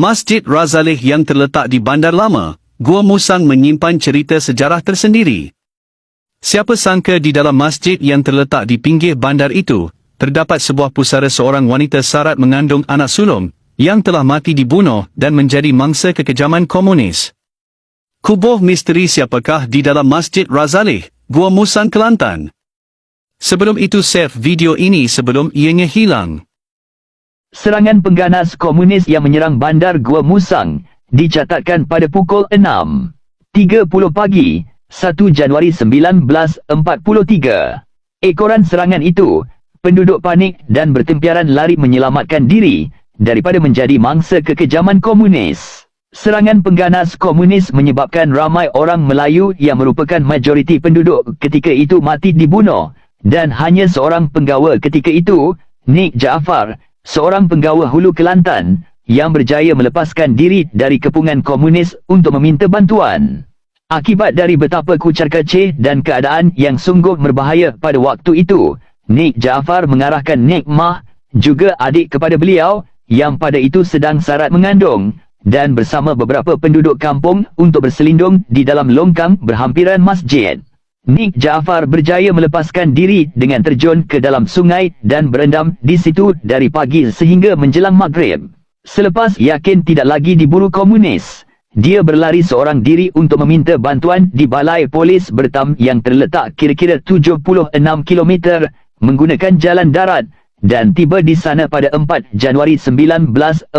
Masjid Razalih yang terletak di Bandar Lama, Gua Musang menyimpan cerita sejarah tersendiri. Siapa sangka di dalam masjid yang terletak di pinggir bandar itu, terdapat sebuah pusara seorang wanita sarat mengandung anak sulung, yang telah mati dibunuh dan menjadi mangsa kekejaman komunis. Kubur misteri siapakah di dalam Masjid Razalih, Gua Musang, Kelantan? Sebelum itu save video ini sebelum ianya hilang. Serangan pengganas komunis yang menyerang bandar Gua Musang dicatatkan pada pukul 6.30 pagi, 1 Januari 1943. Ekoran serangan itu, penduduk panik dan bertempiaran lari menyelamatkan diri daripada menjadi mangsa kekejaman komunis. Serangan pengganas komunis menyebabkan ramai orang Melayu yang merupakan majoriti penduduk ketika itu mati dibunuh, dan hanya seorang penggawa ketika itu, Nik Jaafar, seorang penggawa Hulu Kelantan, yang berjaya melepaskan diri dari kepungan komunis untuk meminta bantuan. Akibat dari betapa kucar-kacir dan keadaan yang sungguh berbahaya pada waktu itu, Nik Jaafar mengarahkan Nik Mah, juga adik kepada beliau, yang pada itu sedang sarat mengandung, dan bersama beberapa penduduk kampung untuk berselindung di dalam longkang berhampiran masjid. Nik Jaafar berjaya melepaskan diri dengan terjun ke dalam sungai dan berendam di situ dari pagi sehingga menjelang maghrib. Selepas yakin tidak lagi diburu komunis, dia berlari seorang diri untuk meminta bantuan di balai polis Bertam yang terletak kira-kira 76 km menggunakan jalan darat, dan tiba di sana pada 4 Januari 1943.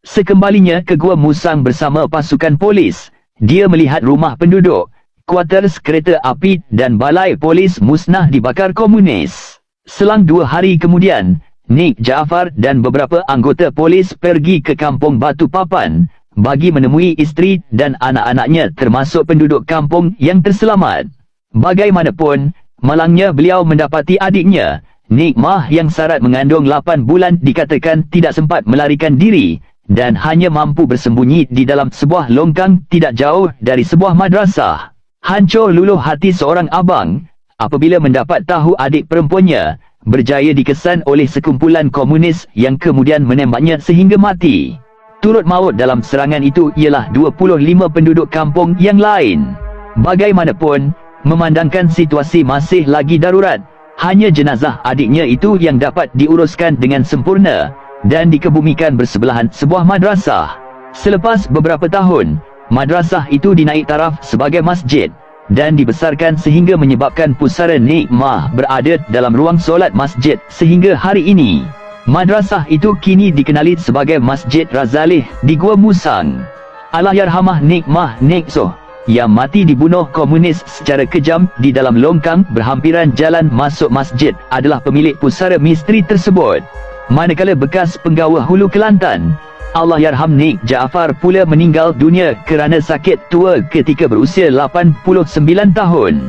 Sekembalinya ke Gua Musang bersama pasukan polis, dia melihat rumah penduduk, kuarters kereta api dan balai polis musnah dibakar komunis. Selang 2 hari kemudian, Nik Jaafar dan beberapa anggota polis pergi ke kampung Batu Papan bagi menemui isteri dan anak-anaknya termasuk penduduk kampung yang terselamat. Bagaimanapun, malangnya beliau mendapati adiknya, Nik Mah yang sarat mengandung 8 bulan dikatakan tidak sempat melarikan diri dan hanya mampu bersembunyi di dalam sebuah longkang tidak jauh dari sebuah madrasah. Hancur luluh hati seorang abang apabila mendapat tahu adik perempuannya berjaya dikesan oleh sekumpulan komunis yang kemudian menembaknya sehingga mati. Turut maut dalam serangan itu ialah 25 penduduk kampung yang lain. Bagaimanapun, memandangkan situasi masih lagi darurat, hanya jenazah adiknya itu yang dapat diuruskan dengan sempurna dan dikebumikan bersebelahan sebuah madrasah. Selepas beberapa tahun, madrasah itu dinaik taraf sebagai masjid dan dibesarkan sehingga menyebabkan pusara Nik Mah berada dalam ruang solat masjid sehingga hari ini. Madrasah itu kini dikenali sebagai Masjid Razalih di Gua Musang. Allahyarhamah Nik Mah Nik Soh yang mati dibunuh komunis secara kejam di dalam longkang berhampiran jalan masuk masjid adalah pemilik pusara misteri tersebut. Manakala bekas penggawa Hulu Kelantan, Allahyarham Nik Jaafar pula meninggal dunia kerana sakit tua ketika berusia 89 tahun.